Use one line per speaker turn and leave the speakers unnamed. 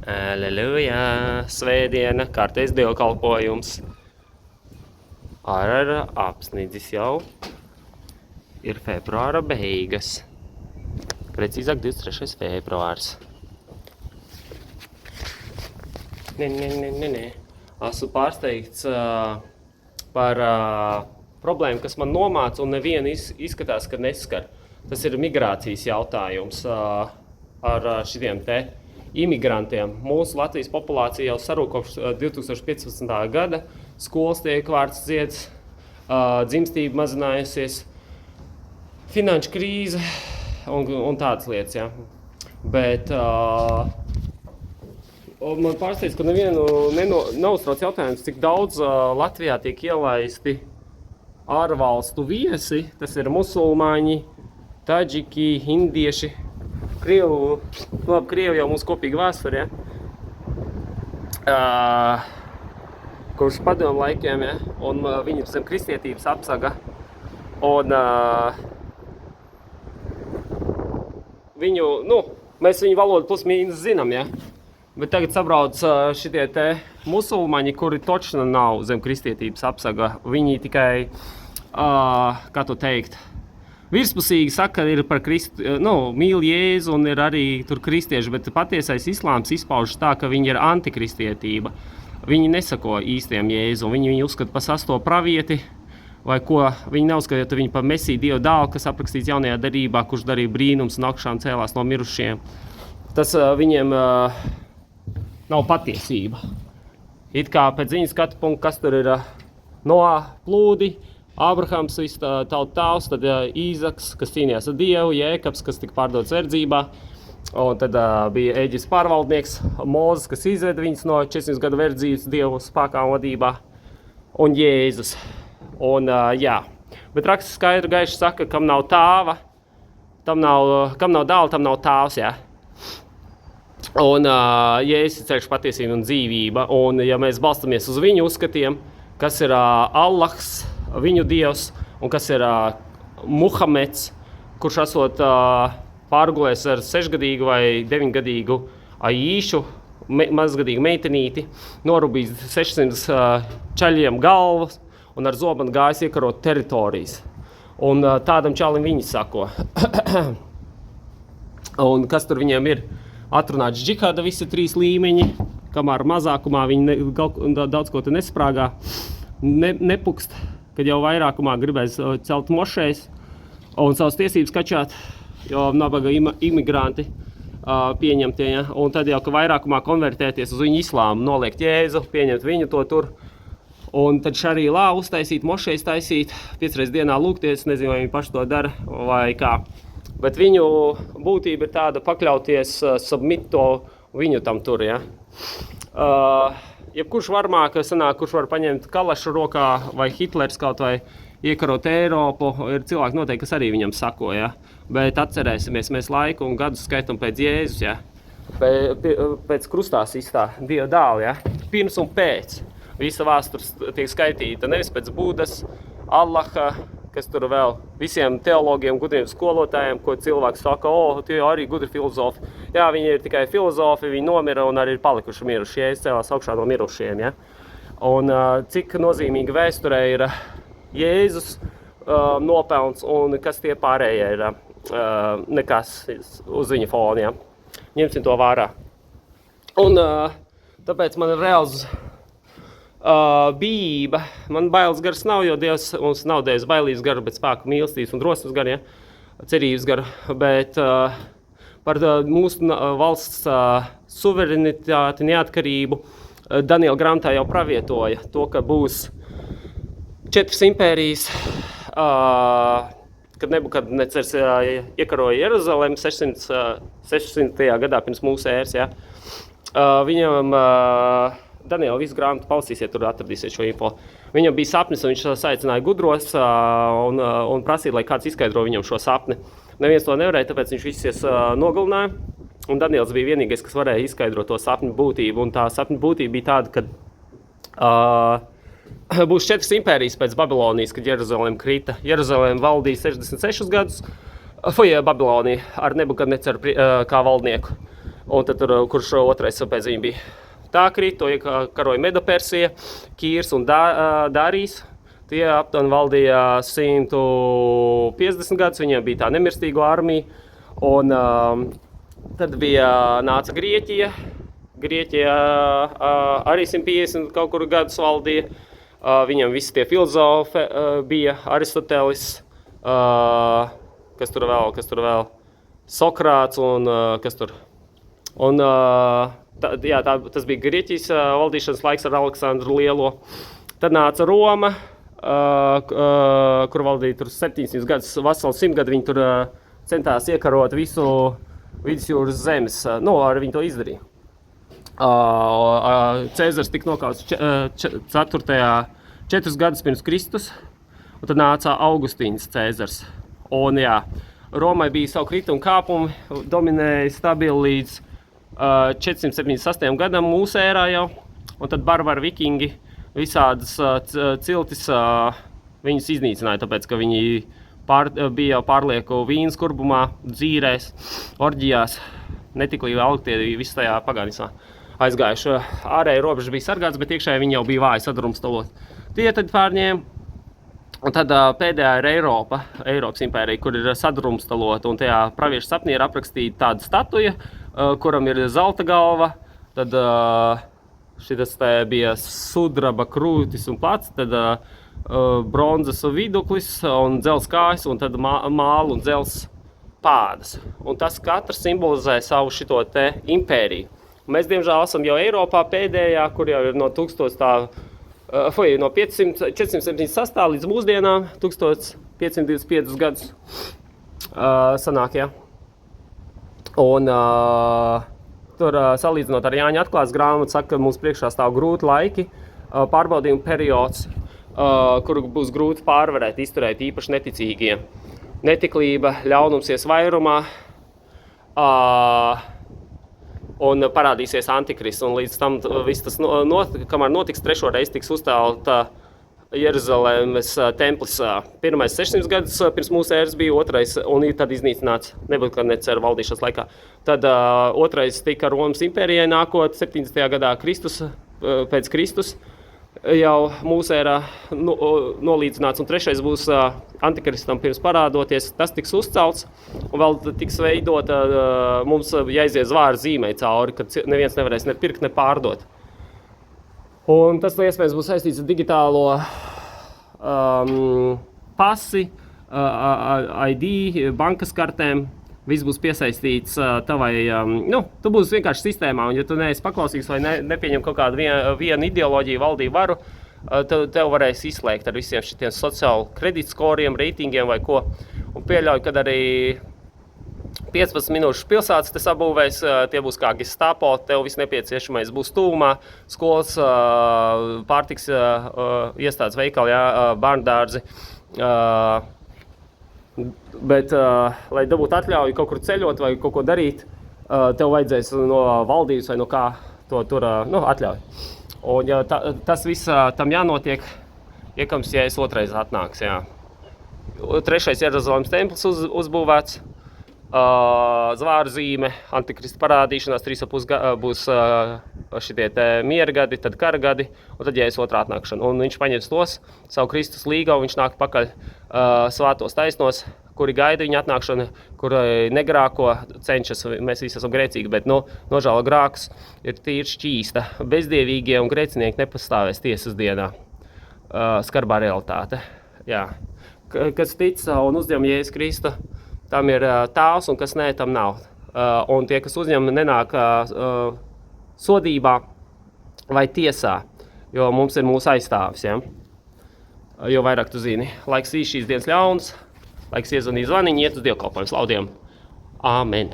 Aleluja! Svētdiena, kārtais dievkalpojums. Ar apsnidzis jau ir februāra beigas. Precīzāk 23. februārs. Nē. Esmu pārsteigts par problēmu, kas man nomāca un nevienu izskatās, ka neskar. Tas ir migrācijas jautājums ar šitiem te imigrantiem. Mūsu Latvijas populācija jau sarūk kopš 2015. gada. Skolas tiek vārds dzieds, dzimstība mazinājusies, finanšu krīze un tādas lietas. Ja. Bet man pārsteidz, ka nevienu neuztrauc jautājums, cik daudz Latvijā tiek ielaisti ārvalstu viesi. Tas ir musulmaņi, taģiki, indieši, Krievi jau mūsu kopīga vēsture, ja? Kurš padomu laikiem, ja? Un viņi zem kristietības apsaga. Un mēs viņu valodu plus mīnus zinām, ja? Bet tagad sabrauc šitie te musulmaņi, kuri točna nav zem kristietības apsaga. Viņi tikai, kā to teikt, virspusīgi saka, ir par mīl Jēzu un ir arī tur kristieši, bet patiesais islāms izpaužas tā, ka viņi ir antikristietība. Viņi nesako īstiem Jēzu, viņi uzskata par sasto pravieti, vai ko viņi neuzskata viņu par Mesiju Dieva dēlu, kas aprakstīts jaunajā derībā, kurš darīja brīnums un augšām cēlās no mirušiem. Tas viņiem nav patiesība. It kā pēc viņa skatu punktu, kas tur ir Noā plūdi, Ābrahams, viss tauta tēvs, tad Īzaks, kas cīnījās ar Dievu, Jēkabs, kas tika pārdots verdzībā, un tad bija Ēģiptes pārvaldnieks Mūzes, kas izveda viņus no 400 gadu verdzības Dievu spēkā un vadībā, un Jēzus. Un, bet raksts skaidri gaiši saka, kam nav tēva, kam nav dēla, tam nav tēvs, ja. Un Jēzus ir ceļš, patiesība un dzīvība, un ja mēs balstamies uz viņu uzskatiem, kas ir Allahs, viņu dievs, un kas ir Muhameds, kurš esot pārgulējis ar 6-gadīgu vai 9-gadīgu Aīšu, mazgadīgu meitenīti, norubījis 600 čaļiem galvas un ar zobenu gājis iekarot teritorijas. Un tādam čalim viņi sako. Un kas tur viņiem ir? Atrunāts džihāda visi 3 līmeņi, kamēr mazākumā viņi daudz ko te nesprāgā, nepukst, kad jau vairākumā gribēs celt mošejas un savas tiesības kačāt, jo nabaga imigranti pieņemtie, ja? Un tad jau, ka vairākumā konvertēties uz viņu islāmu, noliekt Jēzu, pieņemt viņu to tur, un tad šarijā uztaisīt, mošejas taisīt, 5 reizes dienā lūgties, nezinu, vai viņi paši to dara vai kā. Bet viņu būtība ir tāda pakļauties, submit to viņu tam tur, ja? Jebkurš varmāk sanāk, kurš var paņemt kalašu rokā vai Hitlers kaut vai iekarot Eiropu, ir cilvēki noteikti, kas arī viņam sako, ja? Bet atcerēsimies, mēs laiku un gadus skaitam pēc Jēzus, ja? Pēc krustās izstā Dieva dēla, ja? Pirms un pēc. Visa vēsture tiek skaitīta nevis pēc Budas, Allaha, kas tur vēl visiem teologiem, gudriem skolotājiem, ko cilvēks saka, tie arī gudri filozofi. Jā, viņi ir tikai filozofi, viņi nomira un arī ir palikuši miruši, Jēzus cēlās augšā no mirušiem, ja? Un cik nozīmīga vēsturē ir Jēzus nopelns un kas tie pārējie ir nekas uz viņa fona, ja? Ņemsim to vārā. Un tāpēc man ir reāls bijība. Man bailes garas nav, jo Dievs mums nav devis bailības garu, bet spēku mīlestības un drosmes garu, ja? Cerības garu, bet par mūsu valsts suverenitāti, neatkarību Daniela grāmatā jau pravietoja to, ka būs 4 impērijas, kad Nebukadnecars iekaroja Jeruzalemi 600. gadā pirms mūsu ēras, ja? Viņam Daniela visu grāmatu palasīsiet, tur atradīsiet šo info. Viņam bija sapnis, un viņš saicināja gudros un prasīja, lai kāds izskaidro viņam šo sapni. Neviens to nevarēja, tāpēc viņš visies nogalināja. Un Daniels bija vienīgais, kas varēja izskaidrot to sapņu būtību. Un tā sapņu būtība bija tāda, ka būs 4 impērijas pēc Babilonijas, kad Jeruzalem krita. Jeruzalem valdīja 66 gadus, Babilonija ar Nebukadneceru kā valdnieku. un tad tur, kurš otrais pēc viņa bija. Tā krīt, to karoja Medo-Persija, Kīrs un Dārijas. Tie aptuveni valdīja 150 gadus, viņiem bija tā nemirstīgo armija. Un tad nāca Grieķija. Grieķija arī 150 kaut kur gadus valdīja. Viņam visi tie filozofi bija, Aristotelis, kas tur vēl, Sokrāts un kas tur. Un tas bija Grieķijas valdīšanas laiks ar Aleksandru Lielo. Tad nāca Roma, kur valdīja tur 700 gadus, vesels 100 gadu. Viņi tur centās iekarot visu vidusjūras zemes. Arī viņi to izdarīja. Cēzars tika nokauts 4 gadus pirms Kristus, un tad nāca Augustīns Cēzars. Un Romai bija savu kritumu kāpumu, dominēja stabili līdz 478 gadam mūsu ērā jau, un tad barbari vikingi visādas ciltis viņus iznīcināja, tāpēc, ka viņi bija jau pārlieku vīnas kurbumā, dzīrēs, orģijās, netiklīgi augtie visu tajā pagānismā aizgājuši. Ārēji robežas bija sargāts, bet iekšēji viņi jau bija vāji sadrumstalot. Tie tad pārņēma, un tad pēdējā ir Eiropas impērija, kur ir sadrumstalota, un tajā praviešu sapnī ir aprakstīta tāda statuja, kuram ir zelta galva, tad šitas bija sudraba krūtis un plats, tad bronzas viduklis un dzels kājas, un tad māla un dzels pādas. Un tas katrs simbolizē savu šito te impēriju. Mēs, diemžēl, esam jau Eiropā pēdējā, kur jau ir no 478 līdz mūsdienām, 1525 gadus sanāk, Un tur salīdzinot ar Jāņa atklāsmes grāmatu, saka, ka mums priekšā stāv grūti laiki, pārbaudījuma periods, kuru būs grūti pārvarēt, izturēt īpaši neticīgiem. Netiklība, ļaunums ies vairumā, un parādīsies antikrists, un līdz tam viss tas kamēr notiks, 3. reizi tiks uzcelta Jeruzalemes templis. Pirmais 600 gadus pirms mūsu ēras bija, otrais, un tad iznīcināts Nebukadnecara valdīšanas laikā. Tad otrais tika Romas impērijai nākot 70. gadā pēc Kristus, jau mūsu ērā nolīdzināts, un 3. būs antikristam pirms parādoties, tas tiks uzcelts, un vēl tiks veidota, mums jāiziet zvāra zīmei cauri, kad neviens nevarēs ne pirkt, ne pārdot. Un tas, iespējams, būs saistīts ar digitālo pasi, ID, bankas kartēm. Viss būs piesaistīts tavai, tu būsi vienkārši sistēmā, un ja tu neesi paklausīgs vai nepieņem kaut kādu vienu ideoloģiju, valdību varu, tev varēs izslēgt ar visiem šitiem sociālu kredītskoriem, reitingiem vai ko. Un pieļauju, kad arī 15 minūšu pilsētas te sabūvēs, tie būs kā Gestapo, tev viss nepieciešamais būs tuvumā, skolas, pārtiks iestādes veikali, bērndārzi. Bet, lai dabūtu atļauju kaut kur ceļot vai kaut ko darīt, tev vajadzēs no valdības vai no kā to tur atļauju. Un ja tas viss tam jānotiek, iekams, ja es otrais atnāks, 3. Jeruzalemes templis uzbūvēts, zvāra zīme, antikrista parādīšanās, 3,5 būs šitie te miera gadi, tad kara gadi, un tad Jēzus otrā atnākšana. Un viņš paņems tos, savu Kristus līgavu, viņš nāk pakaļ svētos taisnos, kuri gaida viņa atnākšanu, kuri negrāko cenšas, mēs visi esam grēcīgi, bet nožēlo grāks ir tīri šķīsta. Bezdievīgie un grēcinieki nepastāvēs tiesas dienā. Skarbā realitāte. Jā. Kas tic un uzņem Jēzus Kristu, tam ir tēvs, un kas nē, tam nav. Un tie, kas uzņem, nenāk sodībā vai tiesā, jo mums ir mūsu aizstāvis. Ja? Jo vairāk tu zini, laiks šīs dienas ļauns, laiks iezvanīt zvaniņu, iet uz dievkalpojumu. Slavu Dievam. Āmen.